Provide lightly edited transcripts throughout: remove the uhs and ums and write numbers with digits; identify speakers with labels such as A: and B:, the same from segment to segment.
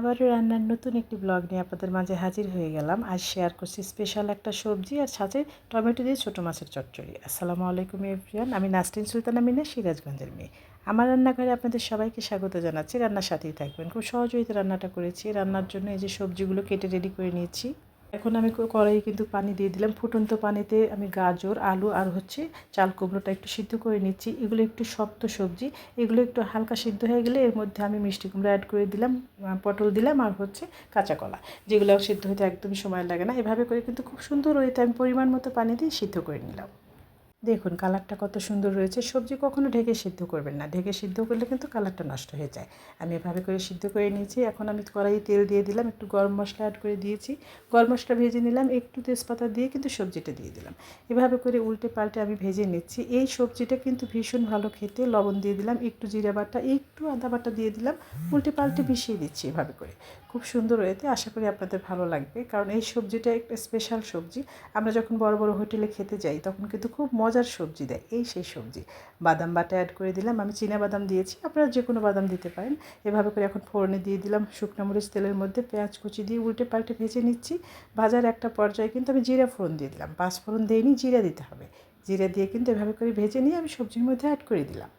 A: আবারও রান্নার নতুন একটি ব্লগ নিয়ে আপনাদের মাঝে হাজির হয়ে গেলাম। আজ শেয়ার করছি স্পেশাল একটা সবজি আর সাথে টমেটো দিয়ে ছোটো মাছের চচ্চড়ি। আসসালামু আলাইকুম এভরিওয়ান, আমি নাসরিন সুলতানা মিনা, সিরাজগঞ্জের মেয়ে। আমার রান্নাঘরে আপনাদের সবাইকে স্বাগত জানাচ্ছি। রান্নার সাথেই থাকবেন। খুব সহজেই রান্নাটা করেছি। রান্নার জন্য এই যে সবজিগুলো কেটে রেডি করে নিয়েছি। এখন আমি কড়াইয়ে কিন্তু পানি দিয়ে দিলাম। ফুটন্ত পানিতে আমি গাজর, আলু আর চাল কুমড়োটা একটু সিদ্ধ করে নিচ্ছি। এগুলো একটু শক্ত সবজি, এগুলো একটু হালকা সিদ্ধ হয়ে গেলে এর মধ্যে আমি মিষ্টি কুমড়ো অ্যাড করে দিলাম, পটল দিলাম আর কাঁচা কলা, যেগুলো সিদ্ধ হতে একদমই সময় লাগে না। এভাবে করে কিন্তু খুব সুন্দর হয়েছে। আমি পরিমাণ মতো পানি দিয়ে সিদ্ধ করে নিলাম। দেখুন কালারটা কত সুন্দর রয়েছে। সবজি কখনো ঢেকে সিদ্ধ করবেন না, ঢেকে সিদ্ধ করলে কিন্তু কালারটা নষ্ট হয়ে যায়। আমি এভাবে করে সিদ্ধ করে নিয়েছি। এখন আমি কড়াইয়ে তেল দিয়ে দিলাম, একটু গরম মশলা অ্যাড করে দিয়েছি, গরম মশলা ভেজে নিলাম, একটু তেজপাতা দিয়ে কিন্তু সবজিটা দিয়ে দিলাম। এভাবে করে উল্টে পাল্টে আমি ভেজে নিচ্ছি। এই সবজিটা কিন্তু ভীষণ ভালো খেতে। লবণ দিয়ে দিলাম, একটু জিরা বাটা, একটু আদা বাটা দিয়ে দিলাম, উল্টে পাল্টে মিশিয়ে দিচ্ছি এভাবে করে। খুব সুন্দর হয়েছে, আশা করি আপনাদের ভালো লাগবে। কারণ এই সবজিটা একটা স্পেশাল সবজি। আমরা যখন বড় বড় হোটেলে খেতে যাই তখন কিন্তু খুব মজার সবজি দেয়, এই সেই সবজি। বাদাম বাটা অ্যাড করে দিলাম, আমি চীনা বাদাম দিয়েছি, আপনারা যে কোনো বাদাম দিতে পারেন। এভাবে করে এখন ফোড়নে দিয়ে দিলাম শুকনো মরিচ তেলের মধ্যে, পেঁয়াজ কুচি দিয়ে উল্টে পাল্টে ভেজে নিচ্ছি। ভাজার একটা পর্যায়ে কিন্তু আমি জিরা ফোড়ন দিয়ে দিলাম, পাঁচ ফোড়ন দিইনি, জিরা দিতে হবে। জিরা দিয়ে কিন্তু এভাবে করে ভেজে নিয়ে আমি সবজির মধ্যে অ্যাড করে দিলাম।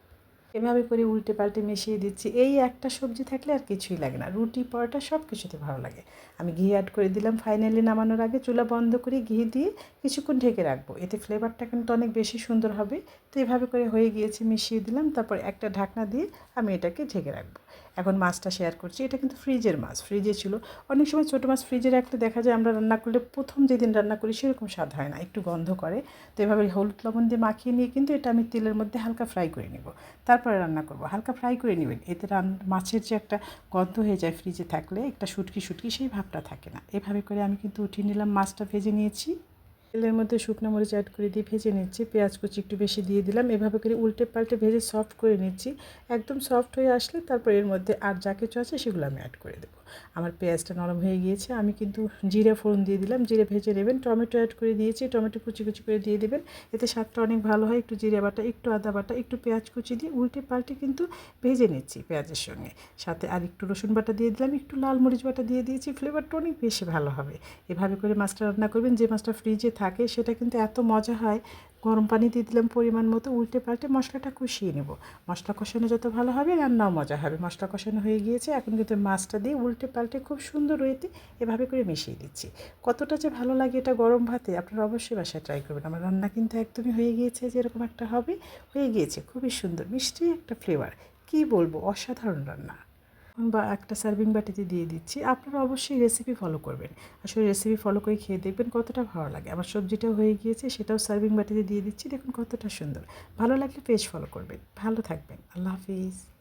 A: এভাবে করে উল্টে পাল্টে মিশিয়ে দিচ্ছি। এই একটা সবজি থাকলে আর কিছুই লাগে না, রুটি পরোটা সব কিছুতে ভালো লাগে। আমি ঘি অ্যাড করে দিলাম। ফাইনালি নামানোর আগে চুলা বন্ধ করে ঘি দিয়ে কিছুক্ষণ ঢেকে রাখবো, এতে ফ্লেভারটা কিন্তু অনেক বেশি সুন্দর হবে। তো এভাবে করে হয়ে গিয়েছে, মিশিয়ে দিলাম। তারপর একটা ঢাকনা দিয়ে আমি এটাকে ঢেকে রাখবো। এখন মাছটা শেয়ার করছি। এটা কিন্তু ফ্রিজের মাছ, ফ্রিজে ছিল। অনেক সময় ছোটো মাছ ফ্রিজে রাখলে দেখা যায় আমরা রান্না করলে প্রথম যেদিন রান্না করি সেরকম স্বাদ হয় না, একটু গন্ধ করে। তো এভাবে হলুদ লবণ দিয়ে মাখিয়ে নিয়ে কিন্তু এটা আমি তেলের মধ্যে হালকা ফ্রাই করে নেব, তারপরে রান্না করব। হালকা ফ্রাই করে নেবেন, এতে মাছের যে একটা গন্ধ হয়ে যায় ফ্রিজে থাকলে, একটা শুটকি শুটকি সেই ভাবটা থাকে না। এভাবে করে আমি কিন্তু উঠিয়ে নিলাম, মাছটা ভেজে নিয়েছি। তেলের মধ্যে শুকনো মরিচ অ্যাড করে দিয়ে ভেজে নিচ্ছি, পেঁয়াজ কুচি একটু বেশি দিয়ে দিলাম। এভাবে করে উল্টে পাল্টে ভেজে সফট করে নিচ্ছি। একদম সফট হয়ে আসলে তারপর এর মধ্যে আর যা কিছু আছে সেগুলো আমি অ্যাড করে দেবো। আমার পেঁয়াজটা নরম হয়ে গিয়েছে, আমি কিন্তু জিরে ফোড়ন দিয়ে দিলাম, জিরে ভেজে নেবেন। টমেটো অ্যাড করে দিয়েছি, টমেটো কুচি কুচি করে দিয়ে দেবেন, এতে স্বাদটা অনেক ভালো হয়। একটু জিরে বাটা, একটু আদা বাটা, একটু পেঁয়াজ কুচি দিয়ে উল্টে পাল্টে কিন্তু ভেজে নিচ্ছি পেঁয়াজের সঙ্গে। সাথে আর একটু রসুন বাটা দিয়ে দিলাম, একটু লাল মরিচ বাটা দিয়ে দিয়েছি, ফ্লেভারটা অনেক বেশি ভালো হবে। এভাবে করে মাছটা রান্না করবেন। যে মাছটা ফ্রিজে থাকে সেটা কিন্তু এত মজা হয়। গরম পানি দিয়ে দিলাম পরিমাণ মতো, উল্টে পাল্টে মশলাটা কষিয়ে নেব। মশলা কষানো যত ভালো হবে রান্নাও মজা হবে। মশলা কষানো হয়ে গিয়েছে, এখন কিন্তু মাছটা দিয়ে উল্টে পাল্টে খুব সুন্দর হয়েতে এভাবে করে মিশিয়ে দিচ্ছি। কতটা যে ভালো লাগে এটা গরম ভাতে, আপনারা অবশ্যই বাসায় ট্রাই করবেন। আমার রান্না কিন্তু একদমই হয়ে গিয়েছে, যেরকম একটা হবে হয়ে গিয়েছে। খুবই সুন্দর মিষ্টি একটা ফ্লেভার, কী বলবো, অসাধারণ রান্না। বা একটা সার্ভিং বাটিতে দিয়ে দিচ্ছি। আপনারা অবশ্যই রেসিপি ফলো করবেন। আসলে রেসিপি ফলো করে খেয়ে দেখবেন কতটা ভালো লাগে। আমার সবজিটাও হয়ে গিয়েছে, সেটাও সার্ভিং বাটিতে দিয়ে দিচ্ছি। দেখুন কতটা সুন্দর। ভালো লাগলে পেজ ফলো করবেন। ভালো থাকবেন। আল্লাহ হাফিজ।